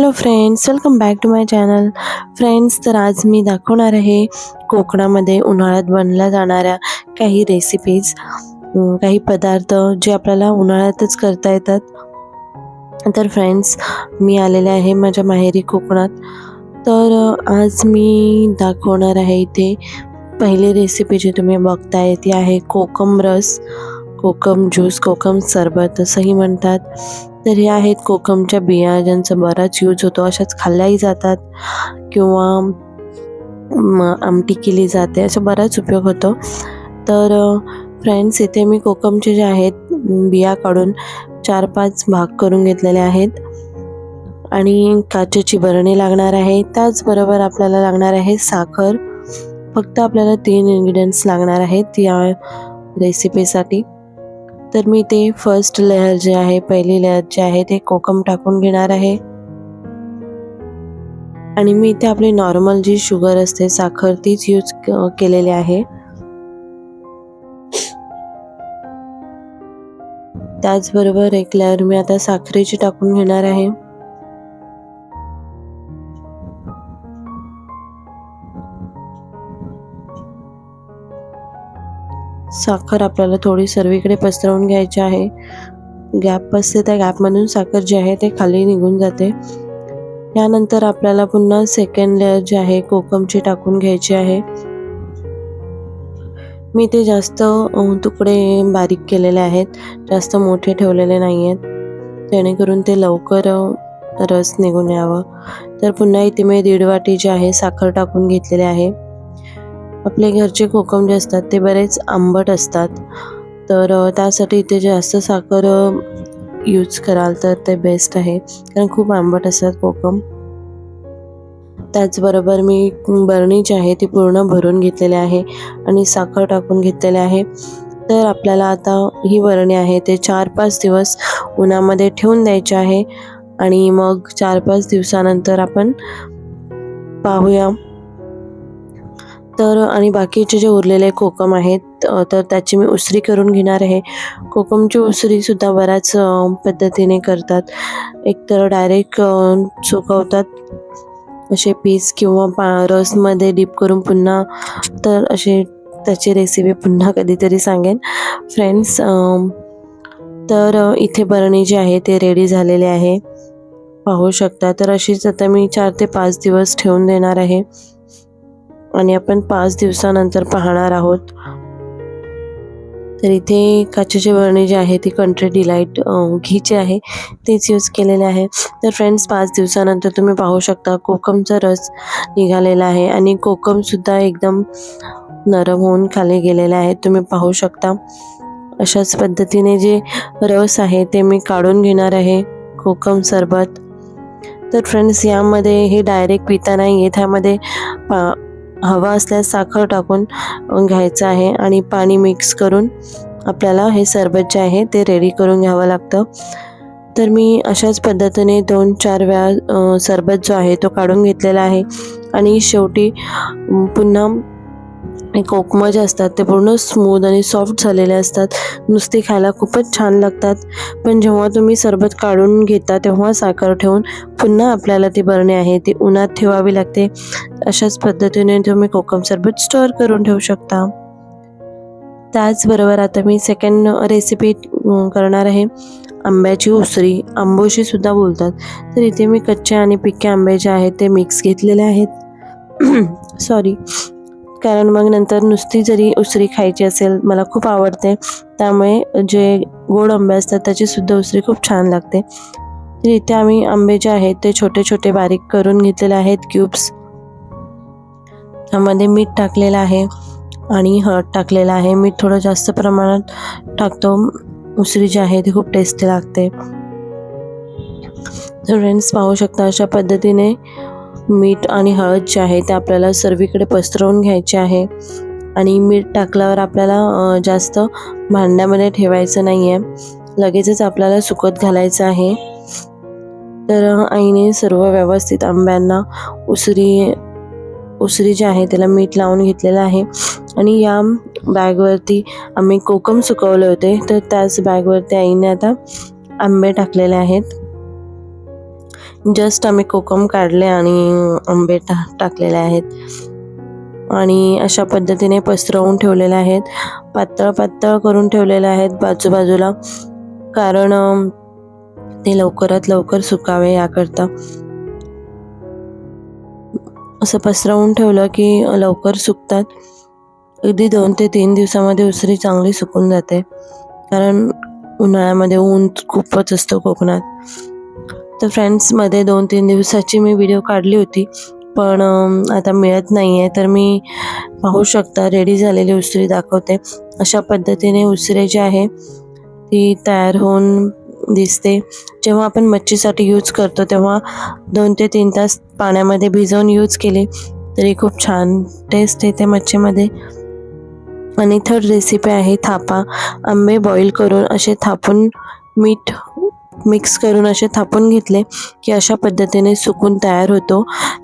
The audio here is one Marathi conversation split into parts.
Hello friends, welcome back to my channel. Friends, तर आज मी दाखवणार आहे कोकणामध्ये उन्हाळ्यात बनल्या जाणाऱ्या काही रेसिपीज, काही पदार्थ जे आपल्याला उन्हाळ्यातच करता येतात. तर फ्रेंड्स, मी आलेले आहे माझ्या माहेरी कोकणात. तर आज मी दाखवणार आहे इथे पहिली रेसिपी जी तुम्ही बघताय ती आहे कोकम रस, कोकम ज्यूस, कोकम सरबत असंही म्हणतात. तर हे आहेत कोकमच्या बिया, ज्यांचा बराच यूज होतो. अशाच खाल्ल्याही जातात किंवा आमटी केली जाते, असा बराच उपयोग होतो. तर फ्रेंड्स, इथे मी कोकमचे जे आहेत बिया काढून 4-5 भाग करून घेतलेले आहेत आणि काचेची बरणी लागणार आहे. त्याचबरोबर आपल्याला लागणार आहे साखर. फक्त आपल्याला 3 इन्ग्रेडियंट्स लागणार आहेत या रेसिपीसाठी. तर मी ते फर्स्ट लेयर जे आहे, पहिली लेयर जे आहे ते कोकम टाकून घेणार आहे आणि मी इथे आपली नॉर्मल जी शुगर असते, साखर, तीच यूज केलेली आहे. त्याचबरोबर एक लेयर मी आता साखरेची टाकून घेणार आहे. साखर आपल्याला थोडी सर्वीकडे पसरवून घ्यायची आहे. गॅप असते, त्या गॅपमधून साखर जी आहे ते खाली निघून जाते. यानंतर आपल्याला पुन्हा सेकंड लेयर जी आहे कोकमची टाकून घ्यायची आहे. मी ते जास्त तुकडे बारीक केलेले आहेत, जास्त मोठे ठेवलेले नाही आहेत, जेणेकरून ते लवकर रस निघून यावं. तर पुन्हा इथे मी 1.5 वाटी जे आहे साखर टाकून घेतलेले आहे. आपले घरचे कोकम जे असतात ते बरेच आंबट असतात, तर त्यासाठी इथे जास्त साखर यूज कराल तर ते बेस्ट आहे, कारण खूप आंबट असतात कोकम. त्याचबरोबर मी बरणी जी आहे ती पूर्ण भरून घेतलेली आहे आणि साखर टाकून घेतलेले आहे. तर आपल्याला आता ही बरणी आहे ते 4-5 दिवस उन्हामध्ये ठेवून द्यायचे आहे आणि मग 4-5 दिवसानंतर आपण पाहूया. तर आणि बाकीचे जे उरलेले कोकम आहेत तर त्याची मी उसरी करून घेणार आहे. कोकमची उसरीसुद्धा बऱ्याच पद्धतीने करतात. एकतर डायरेक्ट सुकवतात असे पीस, किंवा रसमध्ये डीप करून पुन्हा, तर असे त्याची रेसिपी पुन्हा कधीतरी सांगेन फ्रेंड्स. तर इथे बरणी जी आहे ते रेडी झालेले आहे, पाहू शकता. तर अशीच आता मी 4 ते 5 दिवस ठेवून देणार आहे आणि आपण 5 दिवसानंतर पाहणार आहोत. तर इथे काचेची बरणी जी आहे ती कंट्री डिलाईट घीची आहे, तेच यूज केलेले आहे. तर फ्रेंड्स, 5 दिवसानंतर तुम्ही पाहू शकता कोकमचा रस निघालेला आहे आणि कोकमसुद्धा एकदम नरम होऊन खाली गेलेले आहे, तुम्ही पाहू शकता. अशाच पद्धतीने जे रस आहे ते मी काढून घेणार आहे, कोकम सरबत. तर फ्रेंड्स, यामध्ये हे डायरेक्ट पिता नाही आहे, त्यामध्ये हवा असल्यास साखर टाकून घ्यायचं आहे आणि पाणी मिक्स करून आपल्याला हे सरबत जे आहे ते रेडी करून घ्यावं लागतं. तर मी अशाच पद्धतीने 2-4 वेळा सरबत जो आहे तो काढून घेतलेला आहे आणि शेवटी पुन्हा कोकम जे असतात ते पूर्ण स्मूथ आणि सॉफ्ट झालेले असतात, नुसते खायला खूपच छान लागतात. पण जेव्हा तुम्ही सरबत काढून घेता तेव्हा साखर ठेवून पुन्हा आपल्याला ती बरणी आहे ती उन्हात ठेवावी लागते. अशाच पद्धतीने तुम्ही कोकम सरबत स्टोअर करून ठेवू शकता. त्याचबरोबर आता मी सेकंड रेसिपी करणार आहे आंब्याची उसरी, आंबोशी सुद्धा बोलतात. तर इथे मी कच्चे आणि पिके आंबे जे आहेत ते मिक्स घेतलेले आहेत. सॉरी, कारण मग नंतर नुसती जरी उसरी खायची असेल, मला खूप आवडते, त्यामुळे जे गोड आंबे असतात त्याची सुद्धा उसरी खूप छान लागते. तर इथे आम्ही आंबे जे आहेत ते छोटे छोटे बारीक करून घेतलेले आहेत क्यूब्स. त्यामध्ये मीठ टाकलेलं आहे आणि हळद टाकलेलं आहे. मीठ थोडं जास्त प्रमाणात टाकतो, उसरी जी आहे ती खूप टेस्टी लागते. तर फ्रेंड्स, पाहू शकता अशा पद्धतीने मीठ आणि हळद जे आहे ते आपल्याला सर्वीकडे पसरवून घ्यायचे आहे आणि मीठ टाकल्यावर आपल्याला जास्त भांड्यामध्ये ठेवायचं नाही आहे, लगेचच आपल्याला सुकत घालायचं आहे. तर आईने सर्व व्यवस्थित आंब्यांना उसरी जी आहे त्याला मीठ लावून घेतलेलं आहे आणि या बॅगवरती आम्ही कोकम सुकवले होते, तर त्याच बॅगवरती आईने आता आंबे टाकलेले आहेत. जस्ट आम्ही कोकम काढले आणि आंबे टाकलेले आहेत आणि अशा पद्धतीने पसरवून ठेवलेले आहेत. पातळ पातळ करून ठेवलेले आहेत बाजूबाजूला, कारण ते लवकरात लवकर सुकावे याकरता. असं पसरवून ठेवलं की लवकर सुकतात. अगदी 2 ते 3 दिवसामध्ये उसळी चांगली सुकून जाते, कारण उन्हाळ्यामध्ये ऊन खूपच असतं कोकणात. तर फ्रेंड्स, मध्ये 2-3 दिवसाची मी व्हिडिओ काढली होती, पण आता मिळत नाही आहे. तर मी पाहू शकता रेडी झालेली उसळी दाखवते. अशा पद्धतीने उसळी जी आहे ती तयार होऊन दिसते. जेव्हा आपण मच्छीसाठी यूज करतो तेव्हा 2 ते 3 तास पाण्यामध्ये भिजवून यूज केली तरी खूप छान टेस्ट येते मच्छीमध्ये. आणि थर्ड रेसिपी आहे थापा. आंबे बॉईल करून असे थापून मीठ मिक्स करून असे थापून घेतले की अशा पद्धतीने सुकून तयार होतो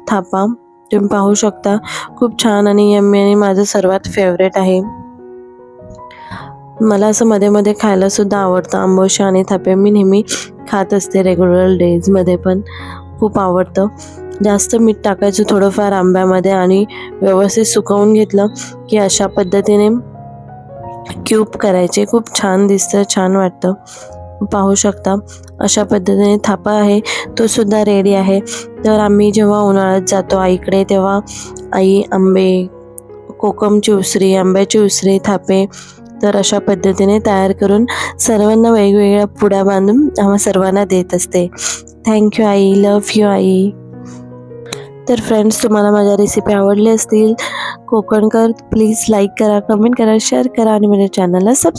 थापा. तुम्ही पाहू शकता, खूप छान आणि यम्मी आणि माझं सर्वात फेवरेट आहे. मला असं मध्ये मध्ये खायला सुद्धा आवडतं आंबोशी आणि थापे. मी नेहमी खात असते रेग्युलर डेजमध्ये पण. खूप आवडतं. जास्त मीठ टाकायचं थोडंफार आंब्यामध्ये आणि व्यवस्थित सुकवून घेतलं की अशा पद्धतीने क्यूब करायचे. खूप छान दिसतं, छान वाटतं. पाहू शकता अशा पद्धतीने थापा आहे तो सुद्धा रेडी आहे. तर आम्ही जेव्हा उन्हाळ्यात जातो आईकडे तेव्हा आई आंबे, कोकमची उसळी, आंब्याची उसळी, थापे तर अशा पद्धतीने तयार करून सर्वांना वेगवेगळ्या पुड्या बांधून आम्हा सर्वांना देत असते. Thank you I. लव्ह यू आई. तर फ्रेंड्स, तुम्हाला माझ्या रेसिपी आवडली असतील कोकणकर, प्लीज लाईक करा, कमेंट करा, शेअर करा आणि माझ्या चॅनलला सबस्क्राईब